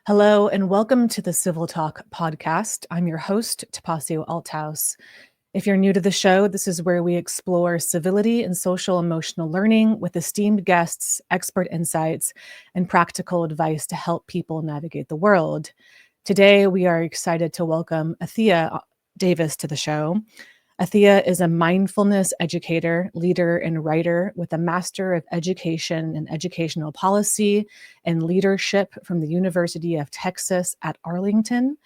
Hello, and welcome to the CivilTalk Podcast. I'm your host, Tapasio Althouse. If you're new to the show, this is where we explore civility and social emotional learning with esteemed guests, expert insights, and practical advice to help people navigate the world. Today, we are excited to welcome Athea Davis to the show. Athea is a mindfulness educator, leader, and writer with a Master of Education in Educational Policy and Leadership from the University of Texas at Arlington.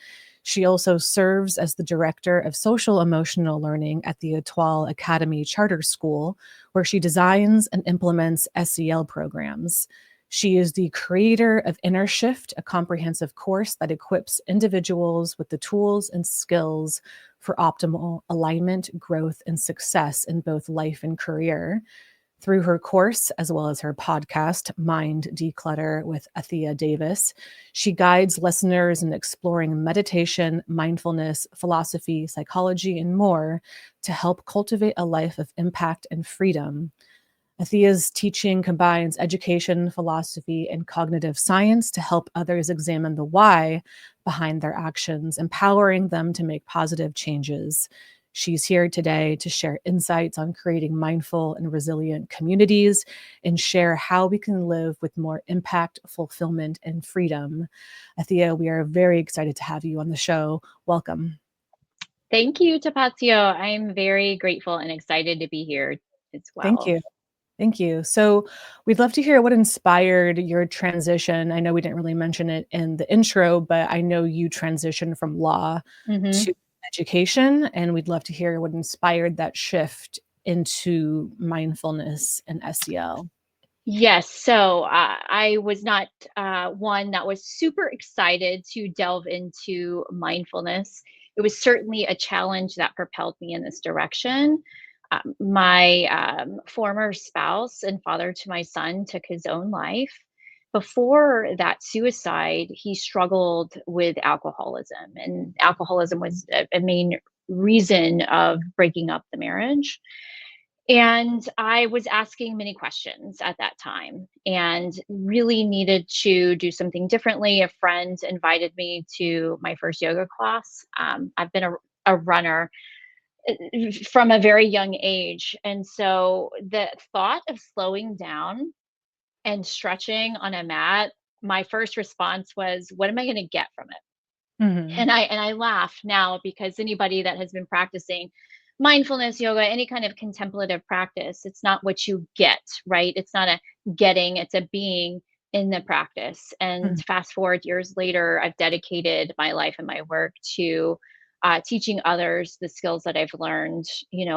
She also serves as the Director of Social Emotional Learning at the Étoile Academy Charter School, where she designs and implements SEL programs. She is the creator of Inner Shift, a comprehensive course that equips individuals with the tools and skills for optimal alignment, growth, and success in both life and career. Through her course, as well as her podcast, Mind Declutter with Athea Davis, she guides listeners in exploring meditation, mindfulness, philosophy, psychology, and more to help cultivate a life of impact and freedom. Athea's teaching combines education, philosophy, and cognitive science to help others examine the why behind their actions, empowering them to make positive changes. She's here today to share insights on creating mindful and resilient communities and share how we can live with more impact, fulfillment, and freedom. Athea, we are very excited to have you on the show. Welcome. Thank you, Tapasio. I'm very grateful and excited to be here as Thank well. you. Thank you. So we'd love to hear what inspired your transition. I know we didn't really mention it in the intro, but I know you transitioned from law Mhm. to education, and we'd love to hear what inspired that shift into mindfulness and SEL. Yes, so I was not one that was super excited to delve into mindfulness. It was certainly a challenge that propelled me in this direction. My former spouse and father to my son took his own life. Before that suicide, he struggled with alcoholism, and alcoholism was a main reason of breaking up the marriage. And I was asking many questions at that time and really needed to do something differently. A friend invited me to my first yoga class. I've been a runner from a very young age. And so the thought of slowing down and stretching on a mat, my first response was, what am I going to get from it? Mhm. And I laugh now because anybody that has been practicing mindfulness, yoga, any kind of contemplative practice, it's not what you get, right? It's not a getting, it's a being in the practice. And Mhm. fast forward years later, I've dedicated my life and my work to teaching others the skills that I've learned,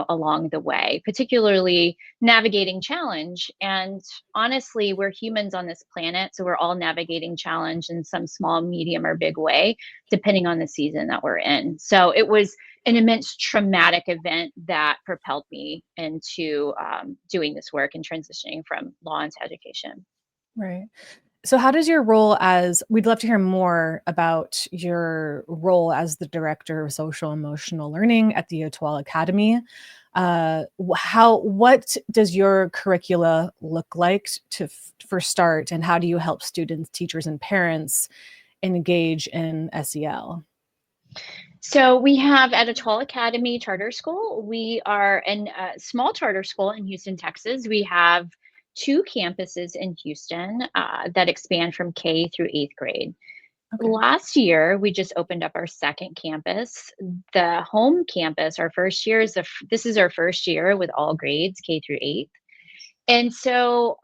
along the way, particularly navigating challenge. And honestly, we're humans on this planet, so we're all navigating challenge in some small, medium, or big way depending on the season that we're in. So it was an immense traumatic event that propelled me into doing this work and transitioning from law into education. Right. So how does your role as we'd love to hear more about your role as the director of social emotional learning at the Étoile Academy. What does your curricula look like for start, and how do you help students, teachers, and parents engage in SEL? So we have at Étoile Academy Charter School, we are a small charter school in Houston, Texas. We have two campuses in Houston that expand from K through eighth grade. Okay. Last year, we just opened up our second campus. The home campus, our first year this is our first year with all grades, K through eighth. And so,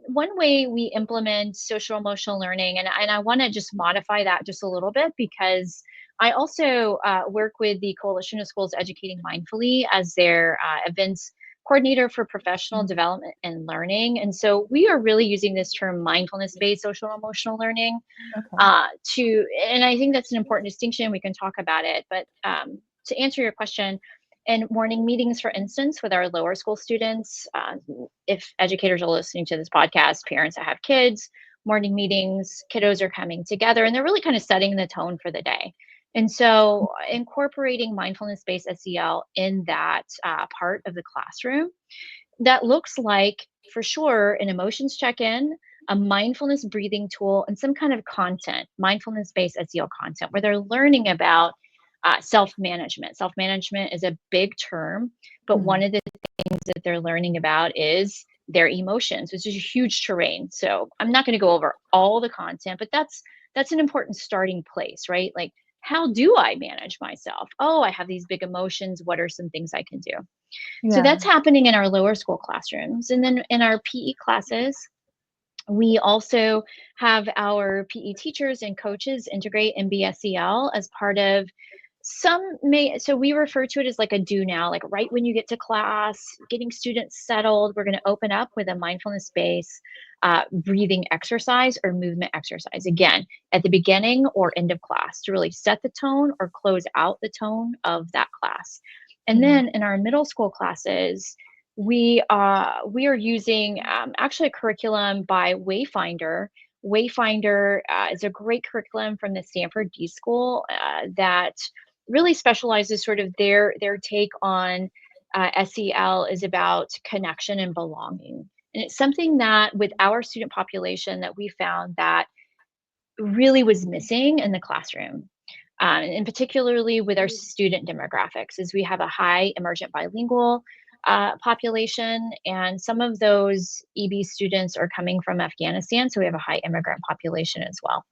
one way we implement social emotional learning, and I want to just modify that just a little bit because I also work with the Coalition of Schools Educating Mindfully as their events coordinator for professional Mm. development and learning. And so, we are really using this term mindfulness based social emotional learning Okay. and I think that's an important distinction. We can talk about it. But to answer your question, in morning meetings, for instance, with our lower school students, if educators are listening to this podcast, parents that have kids, morning meetings, kiddos are coming together and they're really kind of setting the tone for the day. And so, incorporating mindfulness based SEL in that part of the classroom that looks like, for sure, an emotions check in, a mindfulness breathing tool, and some kind of content, mindfulness-based SEL content, where they're learning about self-management. Self-management is a big term, but one of the things that they're learning about is their emotions, which is a huge terrain. So I'm not going to go over all the content, but that's an important starting place, right? Like, how do I manage myself? Oh, I have these big emotions. What are some things I can do? So Yeah. that's happening in our lower school classrooms. And then in our PE classes, we also have our PE teachers and coaches integrate MBSEL as part of so we refer to it as like a do now, like right when you get to class, getting students settled, we're going to open up with a mindfulness-based breathing exercise or movement exercise. Again, at the beginning or end of class to really set the tone or close out the tone of that class. And then in our middle school classes, we are using actually a curriculum by Wayfinder. Wayfinder is a great curriculum from the Stanford D School that really specializes sort of their take on SEL is about connection and belonging. And it's something that with our student population that we found that really was missing in the classroom. And particularly with our student demographics, is we have a high emergent bilingual population, and some of those EB students are coming from Afghanistan, so we have a high immigrant population as well.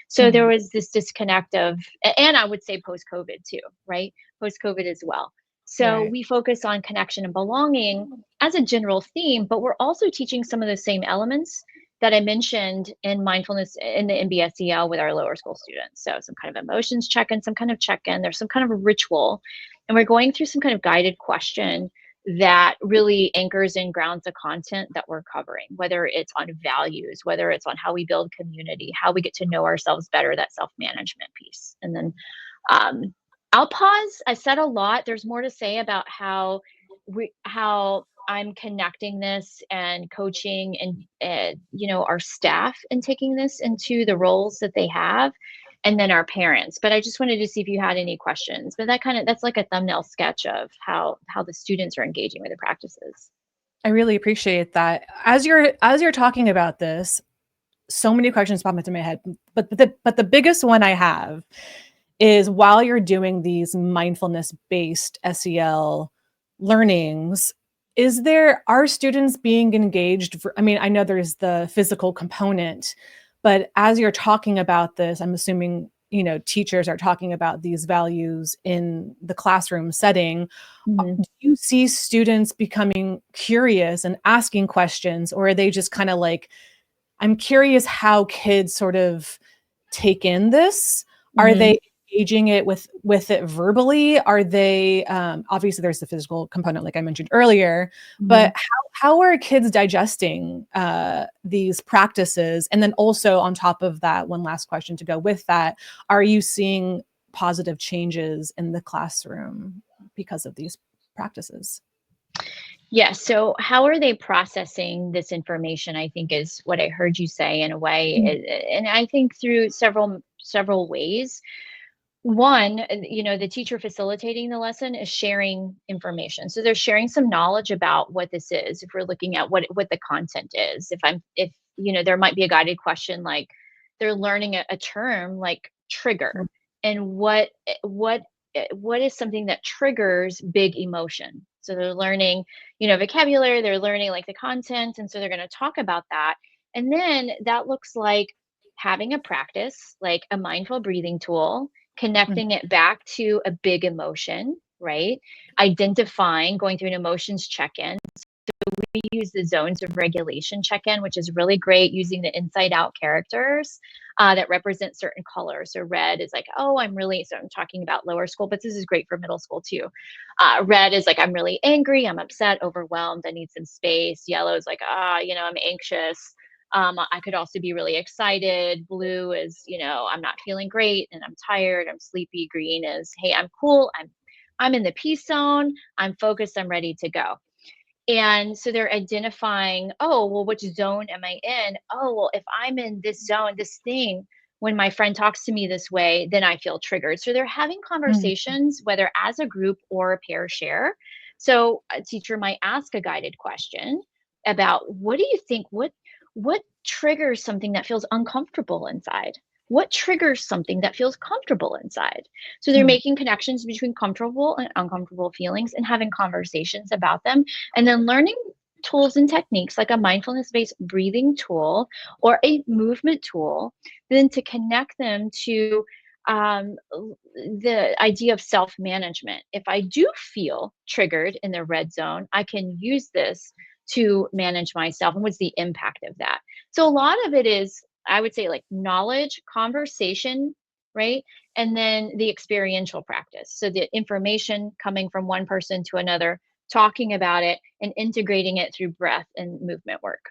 So there was this disconnect of, and I would say post-COVID too, right? Post-COVID as well. So we focus on connection and belonging as a general theme, but we're also teaching some of the same elements that I mentioned in mindfulness in the MBSEL with our lower school students. So some kind of emotions check-in, some kind of check-in, there's some kind of a ritual, and we're going through some kind of guided question that really anchors and grounds the content that we're covering, whether it's on values, whether it's on how we build community, how we get to know ourselves better, that self-management piece. And then I'll pause. I said a lot. There's more to say about how I'm connecting this and coaching and our staff and taking this into the roles that they have, and then our parents. But I just wanted to see if you had any questions. But that's like a thumbnail sketch of how the students are engaging with the practices. I really appreciate that. As you're talking about this, so many questions pop into my head. But the biggest one I have is, while you're doing these mindfulness-based SEL learnings, are students being engaged I mean, I know there's the physical component, but as you're talking about this, I'm assuming, teachers are talking about these values in the classroom setting. Do you see students becoming curious and asking questions, or are they just kind of like, I'm curious how kids sort of take in this? Are they engaging it with it verbally? Are they obviously there's the physical component, like I mentioned earlier, but how are kids digesting these practices? And then also on top of that, one last question to go with that, are you seeing positive changes in the classroom because of these practices? Yeah. So how are they processing this information, I think, is what I heard you say in a way. And I think through several ways. One, the teacher facilitating the lesson is sharing information. So they're sharing some knowledge about what this is. If we're looking at what the content is, if there might be a guided question, like they're learning a term like trigger, and what is something that triggers big emotion. So they're learning, vocabulary, they're learning like the content. And so they're going to talk about that. And then that looks like having a practice, like a mindful breathing tool, connecting it back to a big emotion, right? Identifying, going through an emotions check-in. So we use the zones of regulation check-in, which is really great, using the inside out characters that represent certain colors. So red is like, oh, I'm talking about lower school, but this is great for middle school too. Red is like, I'm really angry, I'm upset, overwhelmed, I need some space. Yellow is like, I'm anxious. I could also be really excited. Blue is, I'm not feeling great and I'm tired, I'm sleepy. Green is, hey, I'm cool, I'm in the peace zone, I'm focused, I'm ready to go. And so they're identifying, oh, well, which zone am I in? Oh, well, if I'm in this zone, this thing, when my friend talks to me this way, then I feel triggered. So they're having conversations, whether as a group or a pair share. So a teacher might ask a guided question about, what do you think, what triggers something that feels uncomfortable inside? What triggers something that feels comfortable inside? So they're Mhm. making connections between comfortable and uncomfortable feelings and having conversations about them, and then learning tools and techniques like a mindfulness based breathing tool or a movement tool, then to connect them to the idea of self management. If I do feel triggered in the red zone, I can use this to manage myself. And what's the impact of that? So, a lot of it is, I would say, like knowledge, conversation, right? And then the experiential practice. So, the information coming from one person to another, talking about it, and integrating it through breath and movement work.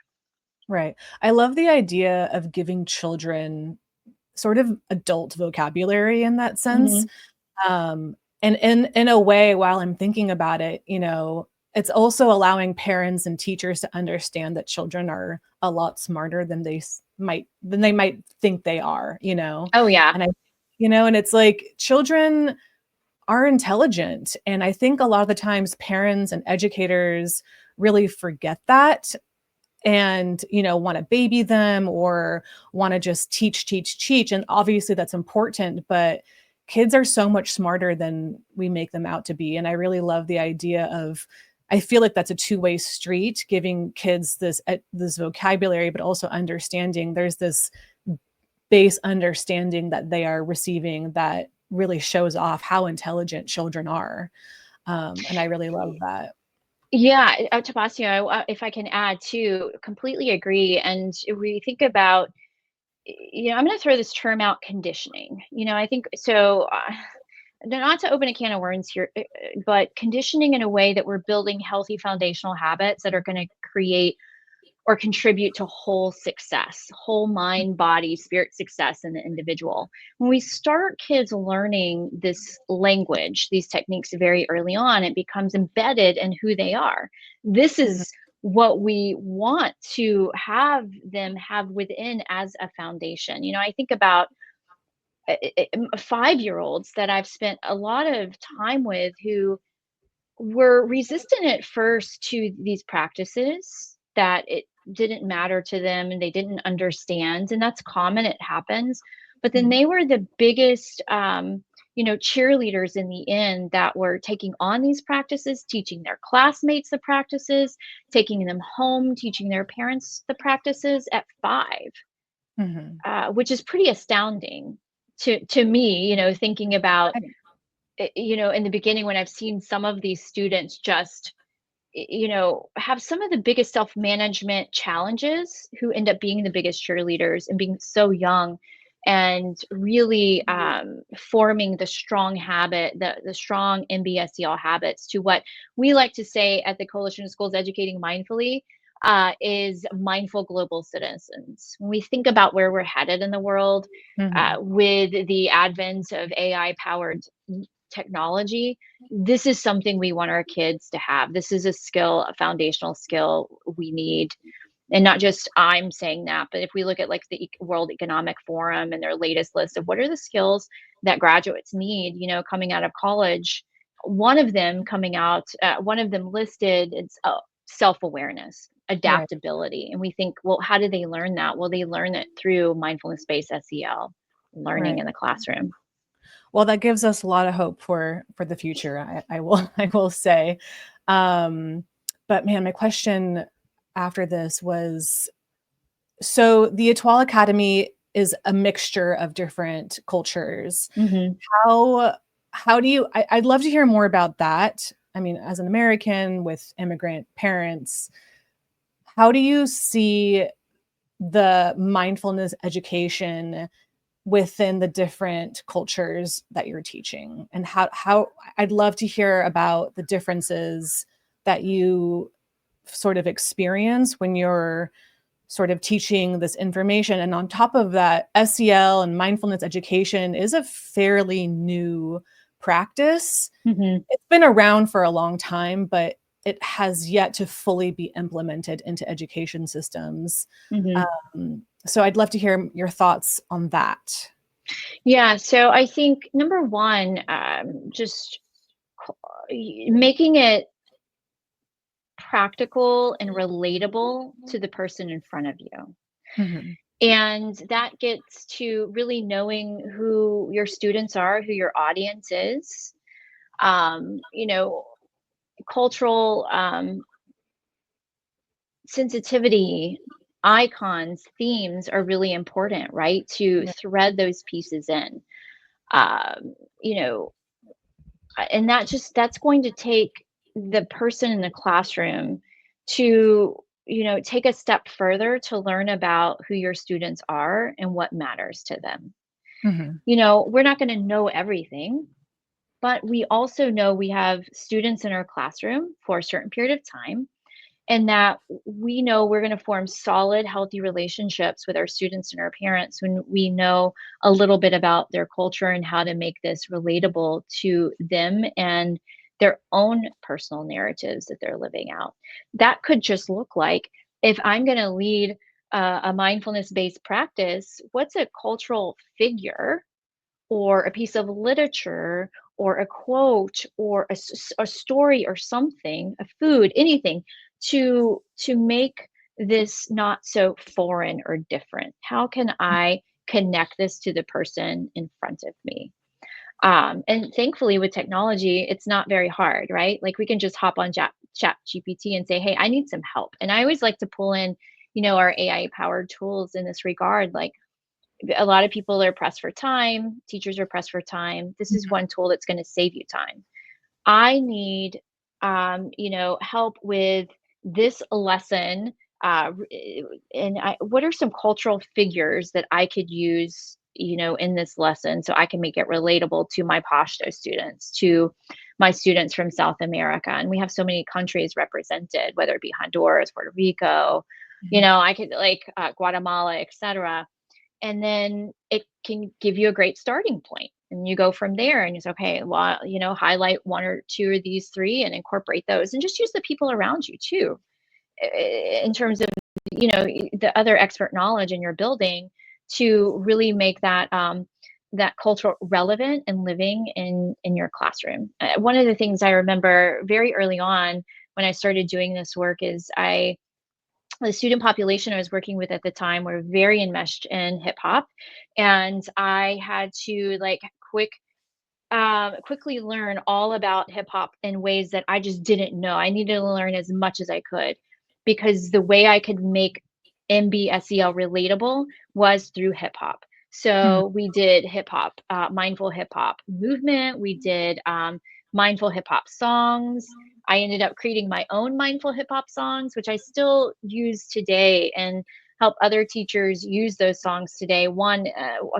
Right. I love the idea of giving children sort of adult vocabulary in that sense. Hmm. And in a way, while I'm thinking about it, it's also allowing parents and teachers to understand that children are a lot smarter than they might think they are, Oh, yeah. and and it's like children are intelligent. And I think a lot of the times parents and educators really forget that and want to baby them or want to just teach, and obviously that's important, but kids are so much smarter than we make them out to be. And I really love the idea of, I feel like that's a two-way street, giving kids this vocabulary, but also understanding there's this base understanding that they are receiving that really shows off how intelligent children are. And I really love that. Yeah, Tabasio, if I can add too, completely agree. And we think about, I'm going to throw this term out, conditioning. I think so. Not to open a can of worms here, but conditioning in a way that we're building healthy foundational habits that are going to create or contribute to whole success, whole mind, body, spirit success in the individual. When we start kids learning this language, these techniques very early on, it becomes embedded in who they are. This Mhm. is what we want to have them have within as a foundation. I think about 5-year-olds that I've spent a lot of time with who were resistant at first to these practices, that it didn't matter to them and they didn't understand, and that's common, it happens. But then Mhm. they were the biggest cheerleaders in the end, that were taking on these practices, teaching their classmates the practices, taking them home, teaching their parents the practices at 5, Mhm. which is pretty astounding to me, thinking about Right. in the beginning, when I've seen some of these students just have some of the biggest self-management challenges, who end up being the biggest cheerleaders and being so young, and really forming the strong habit, the strong MBSEL habits, to what we like to say at the Coalition of Schools Educating Mindfully, is mindful global citizens. When we think about where we're headed in the world, Mhm. with the advent of AI powered technology, this is something we want our kids to have. This is a skill, a foundational skill we need. And not just I'm saying that, but if we look at like the World Economic Forum and their latest list of what are the skills that graduates need, coming out of college, one of them listed, it's self-awareness, Right. adaptability. And we think, well, how do they learn that? Well, they learn it through mindfulness-based SEL learning Right. in the classroom. Well, that gives us a lot of hope for the future. I will I will say, um, but man, my question after this was, so the Étoile Academy is a mixture of different cultures. Hmm. How how do you? I'd love to hear more about that. I mean, as an American with immigrant parents, how do you see the mindfulness education within the different cultures that you're teaching, and how I'd love to hear about the differences that you sort of experience when you're sort of teaching this information. And on top of that, SEL and mindfulness education is a fairly new practice. Hmm. It's been around for a long time, but it has yet to fully be implemented into education systems. Hmm. So I'd love to hear your thoughts on that. Yeah, so I think number one, just making it practical and relatable to the person in front of you. Mhm. And that gets to really knowing who your students are, who your audience is. You know, cultural sensitivity, icons, themes are really important, right? To Yeah. thread those pieces in. You know, and that's going to take the person in the classroom to, take a step further to learn about who your students are and what matters to them. Mhm. We're not going to know everything, but we also know we have students in our classroom for a certain period of time, and that we know we're going to form solid, healthy relationships with our students and our parents when we know a little bit about their culture and how to make this relatable to them and their own personal narratives that they're living out. That could just look like, if I'm going to lead a mindfulness based practice, what's a cultural figure or a piece of literature or a quote or a story or something, a food, anything, to make this not so foreign or different. How can I connect this to the person in front of me? And thankfully, with technology, it's not very hard, right? Like, we can just hop on chat GPT and say, hey, I need some help. And I always like to pull in, our AI powered tools in this regard. Like, a lot of people are pressed for time, teachers are pressed for time. This is one tool that's going to save you time. I need, help with this lesson. What are some cultural figures that I could use, in this lesson so I can make it relatable to my Pashto students, to my students from South America? And we have so many countries represented, whether it be Honduras, Puerto Rico, Mhm. I could like Guatemala, etc. And then it can give you a great starting point, and you go from there, and it's okay, well, highlight one or two of these three and incorporate those, and just use the people around you too, in terms of, the other expert knowledge in your building, to really make that cultural relevant and living in your classroom. One of the things I remember very early on when I started doing this work is, the student population I was working with at the time were very enmeshed in hip hop, and I had to like quickly learn all about hip hop in ways that I just didn't know. I needed to learn as much as I could, because the way I could make MBSEL relatable was through hip hop. Mhm. So we did hip hop, mindful hip hop movement. We did mindful hip hop songs. I ended up creating my own mindful hip hop songs, which I still use today and help other teachers use those songs today. One,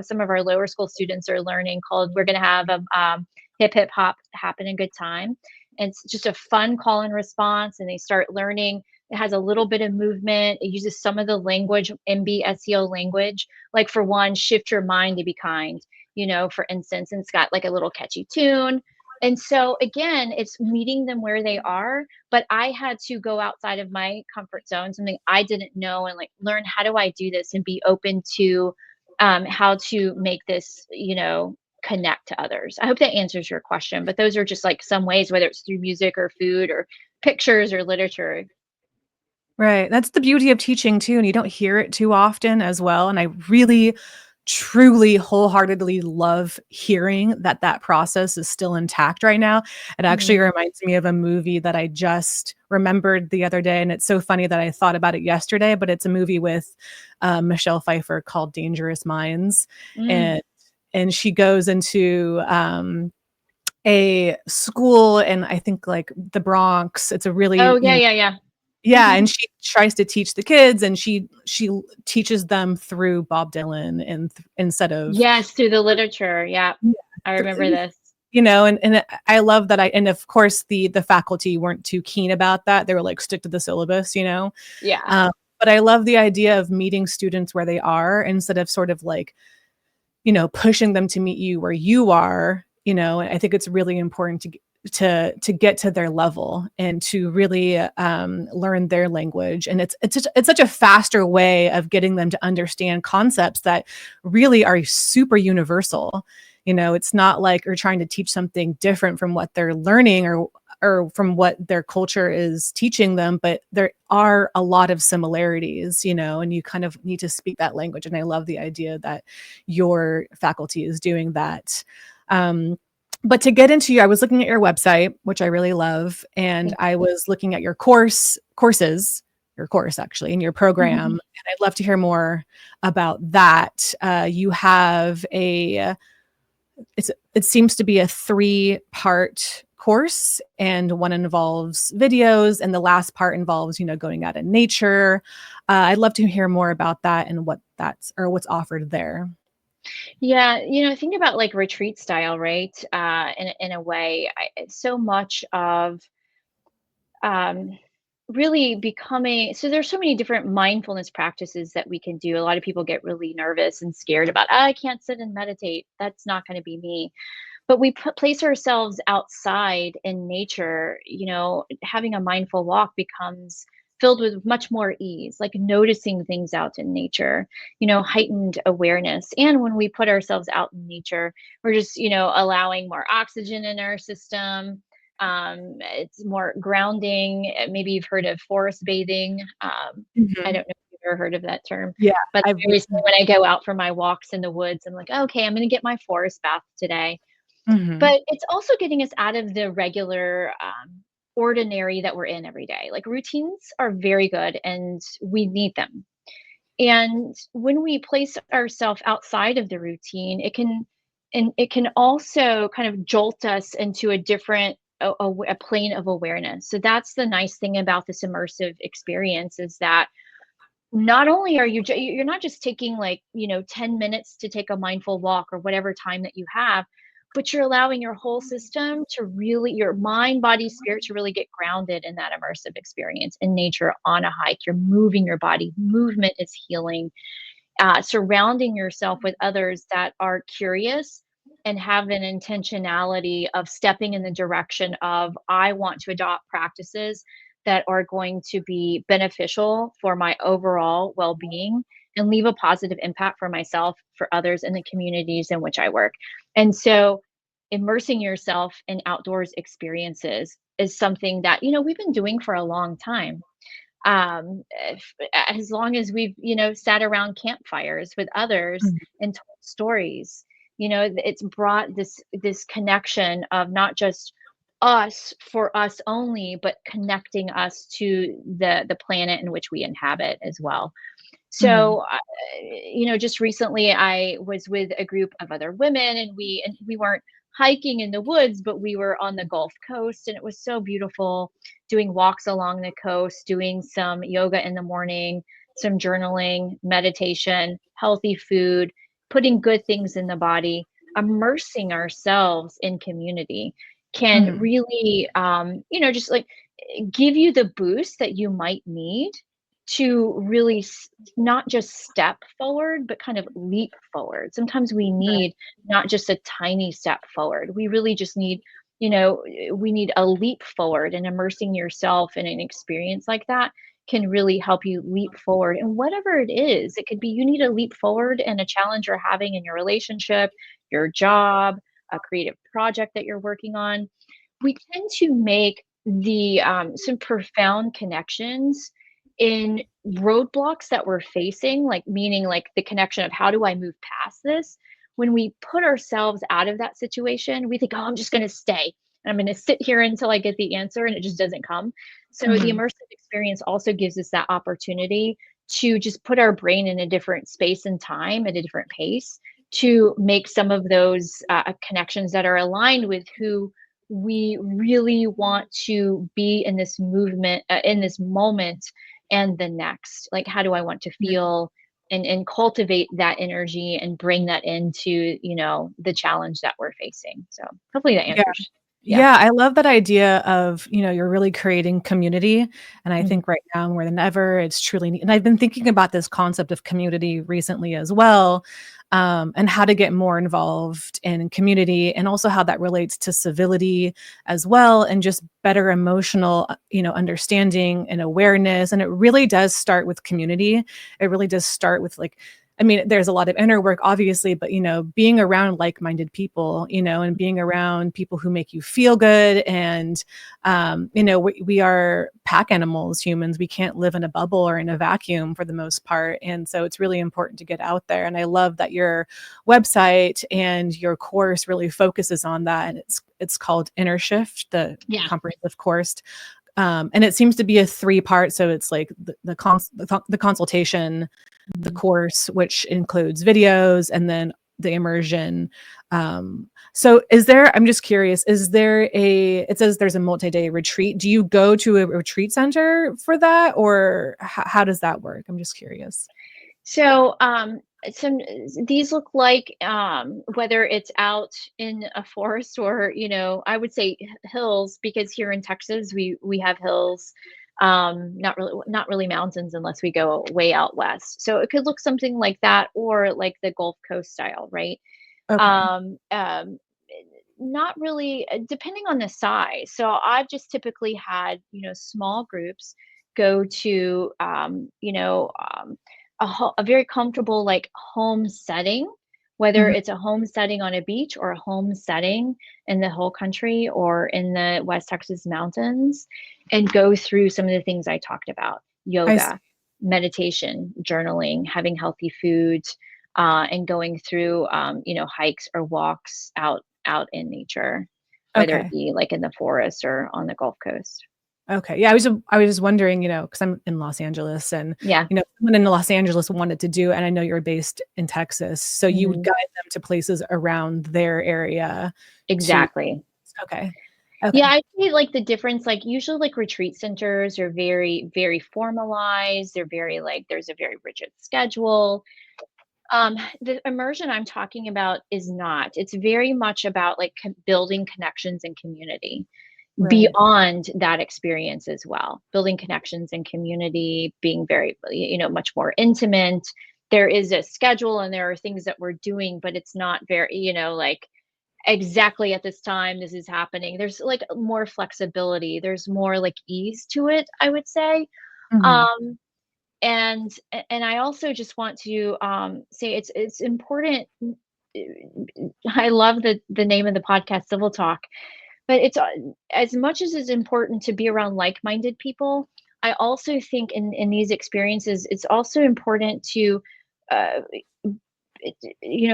some of our lower school students are learning, called "We're Gonna Have a Hip Hip Hop Happen a Good Time." And it's just a fun call and response, and they start learning. It has a little bit of movement. It uses some of the language, MBSEO language, like for one, shift your mind to be kind, for instance, and it's got like a little catchy tune. And so again, it's meeting them where they are, but I had to go outside of my comfort zone, something I didn't know, and like learn, how do I do this and be open to how to make this, connect to others. I hope that answers your question, but those are just like some ways, whether it's through music or food or pictures or literature. Right. That's the beauty of teaching too, and you don't hear it too often as well. And I really, truly, wholeheartedly love hearing that that process is still intact right now. It actually Mm. reminds me of a movie that I just remembered the other day, and it's so funny that I thought about it yesterday. But it's a movie with Michelle Pfeiffer called Dangerous Minds, Mm. and she goes into a school in, I think, like the Bronx. It's a Oh, really, yeah, yeah, yeah. yeah, Mhm. and she tries to teach the kids, and she teaches them through Bob Dylan, and instead of, Yes, through the literature. Yeah, yeah, I remember th this. and I love that. And of course the faculty weren't too keen about that. They were like, stick to the syllabus, Yeah. um, but I love the idea of meeting students where they are, instead of sort of like, pushing them to meet you where you are. I think it's really important to get to their level and to really learn their language. And it's such a faster way of getting them to understand concepts that really are super universal. It's not like you're trying to teach something different from what they're learning, or or from what their culture is teaching them, but there are a lot of similarities, and you kind of need to speak that language. And I love the idea that your faculty is doing that. But to get into I was looking at your website, which I really love, and I was looking at your course actually, in your program, and I'd love to hear more about that. You have it seems to be a 3-part course, and one involves videos, and the last part involves, going out in nature. I'd love to hear more about that and what's offered there. Yeah, think about like retreat style, right? In a way, so much of um, really becoming. So there's so many different mindfulness practices that we can do. A lot of people get really nervous and scared about, I can't sit and meditate. That's not going to be me. But we place ourselves outside in nature. Having a mindful walk becomes filled with much more ease, like noticing things out in nature, heightened awareness. And when we put ourselves out in nature, we're just, allowing more oxygen in our system. It's more grounding. Maybe you've heard of forest bathing. I don't know if you've ever heard of that term. Yeah, But recently when I go out for my walks in the woods, I'm like, okay, I'm going to get my forest bath today. But it's also getting us out of the regular, ordinary that we're in every day. Like routines are very good and we need them. And when we place ourselves outside of the routine, it can also kind of jolt us into a different a plane of awareness. So that's the nice thing about this immersive experience is that not only are you're not just taking like 10 minutes to take a mindful walk or whatever time that you have, but you're allowing your whole system to really, your mind, body, spirit, to really get grounded in that immersive experience in nature on a hike. You're moving your body. Movement is healing. Surrounding yourself with others that are curious and have an intentionality of stepping in the direction of, I want to adopt practices that are going to be beneficial for my overall well-being and leave a positive impact for myself, for others in the communities in which I work. And so immersing yourself in outdoors experiences is something that, we've been doing for a long time. As long as we've, sat around campfires with others and told stories, it's brought this connection of not just us for us only, but connecting us to the planet in which we inhabit as well. So, just recently I was with a group of other women and we weren't hiking in the woods, but we were on the Gulf Coast and it was so beautiful doing walks along the coast, doing some yoga in the morning, some journaling, meditation, healthy food, putting good things in the body, immersing ourselves in community can really, just like give you the boost that you might need to really not just step forward, but kind of leap forward. Sometimes we need not just a tiny step forward. We really just need, we need a leap forward, and immersing yourself in an experience like that can really help you leap forward. And whatever it is, it could be you need a leap forward in a challenge you're having in your relationship, your job, a creative project that you're working on. We tend to make the some profound connections in roadblocks that we're facing, like meaning like the connection of how do I move past this? When we put ourselves out of that situation, we think, oh, I'm just going to stay and I'm going to sit here until I get the answer, and it just doesn't come. So the immersive experience also gives us that opportunity to just put our brain in a different space and time at a different pace to make some of those connections that are aligned with who we really want to be in this movement, in this moment and the next. Like, how do I want to feel and cultivate that energy and bring that into, the challenge that we're facing. So hopefully that answers. Yeah, I love that idea of, you're really creating community. And I Mhm. think right now more than ever, it's truly neat. And I've been thinking about this concept of community recently as well, and how to get more involved in community, and also how that relates to civility as well, and just better emotional, understanding and awareness. And it really does start with community. It really does start with I mean, there's a lot of inner work, obviously, but, being around like-minded people, and being around people who make you feel good. And, we are pack animals, humans. We can't live in a bubble or in a vacuum for the most part. And so it's really important to get out there. And I love that your website and your course really focuses on that. And it's called Inner Shift, the comprehensive course. And it seems to be a 3-part. So it's like the consultation, the course, which includes videos, and then the immersion. So I'm just curious, it says there's a multi-day retreat. Do you go to a retreat center for that, or how does that work? I'm just curious. So these look like, whether it's out in a forest or, I would say hills, because here in Texas we have hills, not really mountains unless we go way out west. So it could look something like that, or like the Gulf Coast style, right? Okay. Not really, depending on the size. So I've just typically had, small groups go to, a very comfortable, like, home setting, whether Mhm. it's a home setting on a beach or a home setting in the whole country or in the West Texas mountains, and go through some of the things I talked about: I see. yoga, meditation, journaling, having healthy foods, and going through, hikes or walks out in nature, whether it Okay. be like in the forest or on the Gulf Coast. Okay. Yeah, I was just wondering, because I'm in Los Angeles, and, Yeah. someone in Los Angeles wanted to do, and I know you're based in Texas, so you would Mhm. guide them to places around their area to. Exactly. Okay. Yeah, Okay. I see, like, the difference, like, usually, like, retreat centers are very, very formalized. They're very, like, there's a very rigid schedule. The immersion I'm talking about is not. It's very much about, like, building connections and community Right. beyond that experience as well. Building connections and community, being very, much more intimate. There is a schedule and there are things that we're doing, but it's not very, like, exactly at this time this is happening. There's, like, more flexibility. There's more, like, ease to it, I would say. Mhm. Um, and I also just want to, say it's important. I love the name of the podcast, Civil Talk, but it's, as much as it's important to be around like-minded people, I also think in these experiences, it's also important to, uh,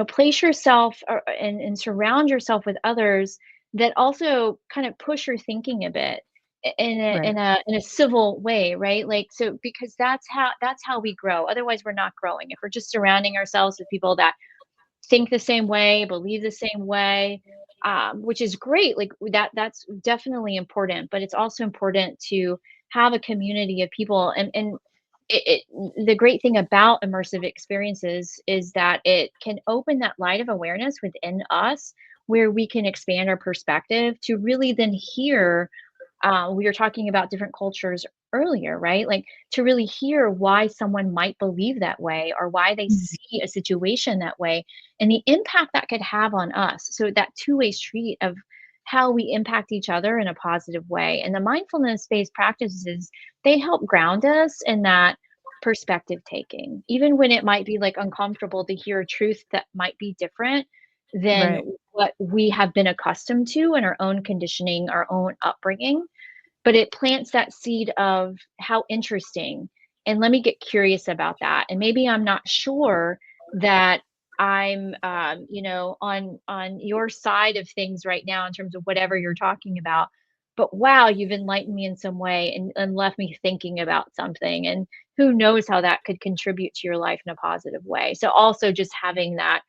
place yourself, and surround yourself with others that also kind of push your thinking a bit, Right. in a civil way, right? Like, so, because that's how we grow. Otherwise, we're not growing if we're just surrounding ourselves with people that think the same way, believe the same way, which is great. Like, that's definitely important, but it's also important to have a community of people. And the great thing about immersive experiences is that it can open that light of awareness within us, where we can expand our perspective to really then hear, we were talking about different cultures earlier, right? Like, to really hear why someone might believe that way, or why they Mhm. see a situation that way, and the impact that could have on us. So that two-way street of how we impact each other in a positive way. And the mindfulness-based practices, they help ground us in that perspective taking, even when it might be, like, uncomfortable to hear a truth that might be different than Right. what we have been accustomed to in our own conditioning, our own upbringing. But it plants that seed of how interesting, and let me get curious about that. And maybe I'm not sure that I'm, on your side of things right now in terms of whatever you're talking about. But wow, you've enlightened me in some way, and left me thinking about something. And who knows how that could contribute to your life in a positive way. So also just having that,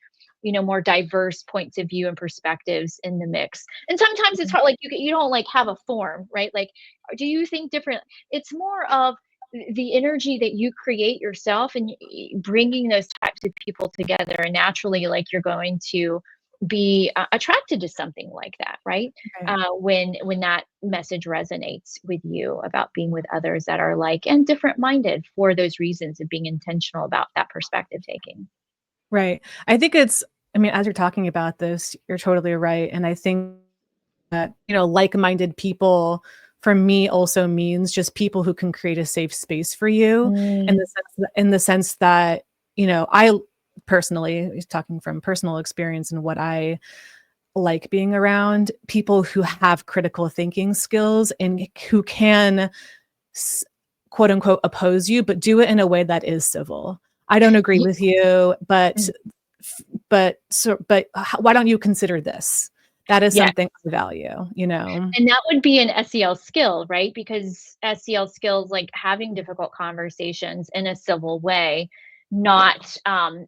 more diverse points of view and perspectives in the mix. And sometimes it's Mhm. hard, like, you don't, like, have a form, right? Like, do you think different? It's more of the energy that you create yourself, and bringing those types of people together, and naturally, like, you're going to be, attracted to something like that, right? Right. When that message resonates with you about being with others that are like and different minded for those reasons of being intentional about that perspective taking. Right. I mean, as you're talking about this, you're totally right. And I think that, like-minded people for me also means just people who can create a safe space for you, Mm, in the sense that, I personally, talking from personal experience and what I like being around, people who have critical thinking skills and who can quote unquote oppose you, but do it in a way that is civil. I don't agree with you, but why don't you consider this? That is Yeah. something I value, you know? And that would be an SEL skill, right? Because SEL skills, like having difficult conversations in a civil way, not,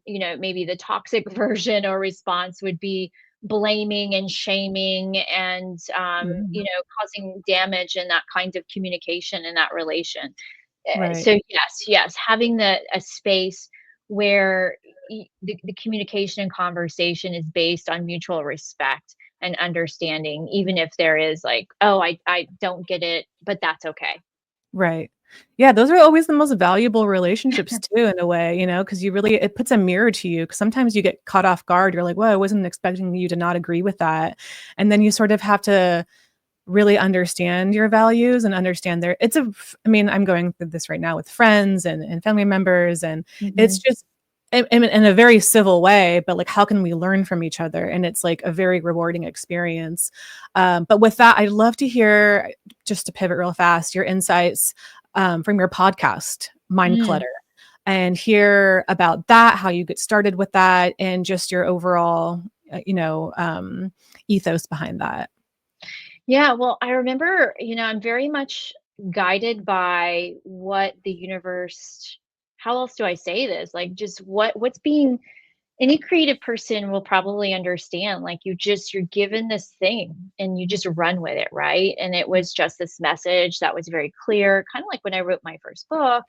maybe the toxic version or response would be blaming and shaming and, Mhm. causing damage in that kind of communication in that relation. Right. So yes, having a space where the communication and conversation is based on mutual respect and understanding, even if there is like, oh, I don't get it, but that's okay. Right. Yeah, those are always the most valuable relationships too, in a way, you know, because it puts a mirror to you. Because sometimes you get caught off guard. You're like, "Well, I wasn't expecting you to not agree with that." And then you sort of have to really understand your values and understand I mean, I'm going through this right now with friends and family members, and it's Mhm. just in a very civil way, but like, how can we learn from each other? And it's like a very rewarding experience. But with that, I'd love to hear, just to pivot real fast, your insights from your podcast, Mind Mm. Clutter, and hear about that, how you get started with that, and just your overall, ethos behind that. Yeah, well, I remember, I'm very much guided by what the universe, how else do I say this? Like just what's being, any creative person will probably understand, like you're given this thing and you just run with it, right? And it was just this message that was very clear, kind of like when I wrote my first book.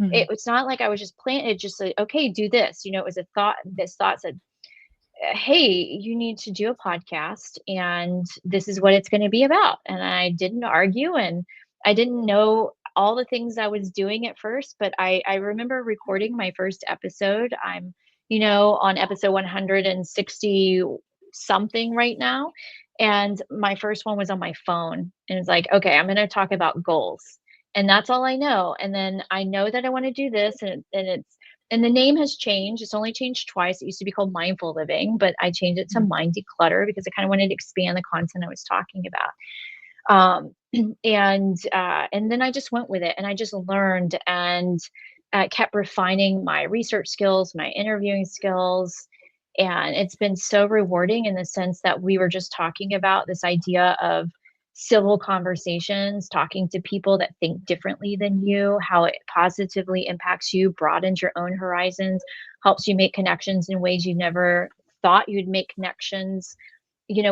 Mhm. It was not like I was just planted, just like, okay, do this. It was a thought, this thought said, hey, you need to do a podcast and this is what it's going to be about. And I didn't argue, and I didn't know all the things I was doing at first, but I remember recording my first episode. I'm, on episode 160 something right now. And my first one was on my phone. And it's like, okay, I'm going to talk about goals. And that's all I know. And then I know that I want to do this. And the name has changed. It's only changed twice. It used to be called Mindful Living, but I changed it to Mhm. Mind Declutter because I kind of wanted to expand the content I was talking about. And then I just went with it, and I just learned and kept refining my research skills, my interviewing skills, and it's been so rewarding in the sense that we were just talking about this idea of civil conversations, talking to people that think differently than you, how it positively impacts you, broadens your own horizons, helps you make connections in ways you never thought you'd make connections,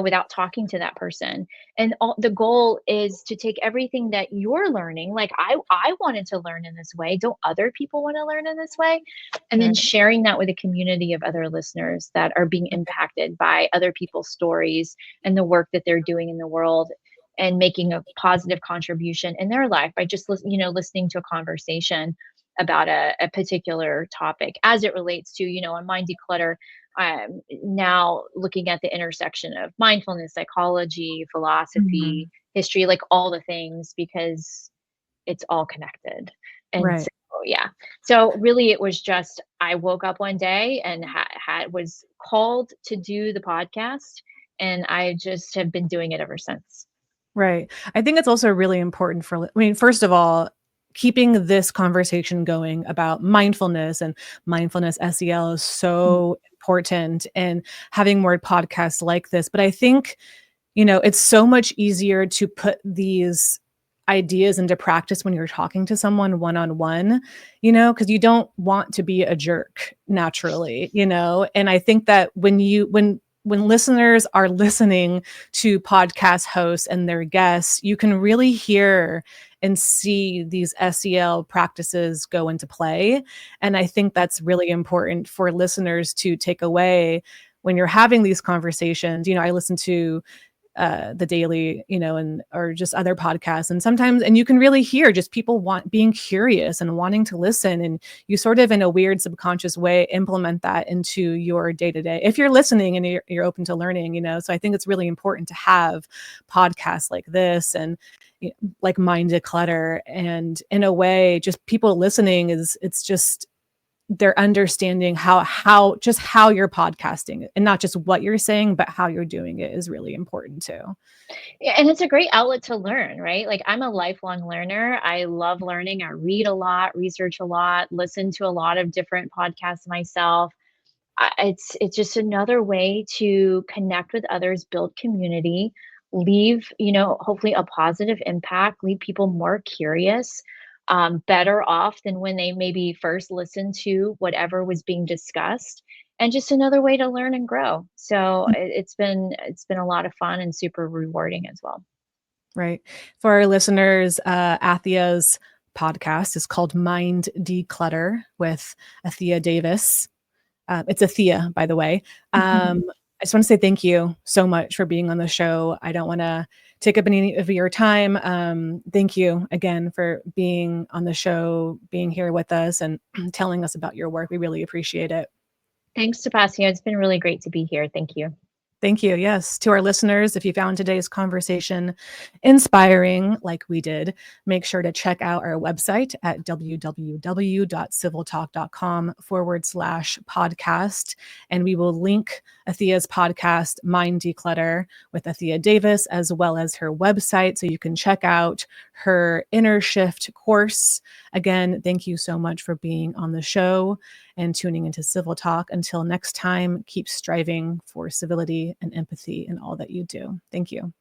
without talking to that person. And the goal is to take everything that you're learning. Like I wanted to learn in this way. Don't other people want to learn in this way? And then Right. sharing that with a community of other listeners that are being Right. impacted by other people's stories and the work that they're doing in the world, and making a positive contribution in their life by just listening to a conversation about a particular topic as it relates to, on Mind Declutter. Now looking at the intersection of mindfulness, psychology, philosophy, Mhm. history, like all the things, because it's all connected. And so, Right. yeah. So really, it was just I woke up one day and was called to do the podcast, and I just have been doing it ever since. Right. I think it's also really important I mean, first of all, keeping this conversation going about mindfulness and mindfulness SEL is Mm. so important, and having more podcasts like this. But I think, it's so much easier to put these ideas into practice when you're talking to someone one on one, because you don't want to be a jerk naturally, and I think that when listeners are listening to podcast hosts and their guests, you can really hear and see these SEL practices go into play. And I think that's really important for listeners to take away when you're having these conversations. I listen to the daily, and or just other podcasts. And sometimes, and you can really hear just people being curious and wanting to listen. And you sort of in a weird subconscious way implement that into your day to day if you're listening and you're open to learning. So I think it's really important to have podcasts like this and like Mind Declutter, and in a way, just people listening it's just they're understanding how you're podcasting, and not just what you're saying, but how you're doing it is really important too. Yeah, and it's a great outlet to learn, right? Like, I'm a lifelong learner. I love learning. I read a lot, research a lot, listen to a lot of different podcasts myself. It's just another way to connect with others, build community, leave, hopefully a positive impact, leave people more curious, better off than when they maybe first listened to whatever was being discussed, and just another way to learn and grow. So it's been a lot of fun and super rewarding as well. Right. For our listeners, Athea's podcast is called Mind Declutter with Athea Davis. It's Athea, by the way. I just want to say thank you so much for being on the show. I don't want to take up any of your time. Thank you again for being on the show, being here with us, and telling us about your work. We really appreciate it. Thanks, Tapasio. It's been really great to be here. Thank you. Thank you. Yes. To our listeners, if you found today's conversation inspiring, like we did, make sure to check out our website at www.civiltalk.com/podcast. And we will link Athea's podcast, Mind Declutter, with Athea Davis, as well as her website. So you can check out her Inner Shift course. Again, thank you so much for being on the show and tuning into Civil Talk. Until next time, keep striving for civility and empathy in all that you do. Thank you.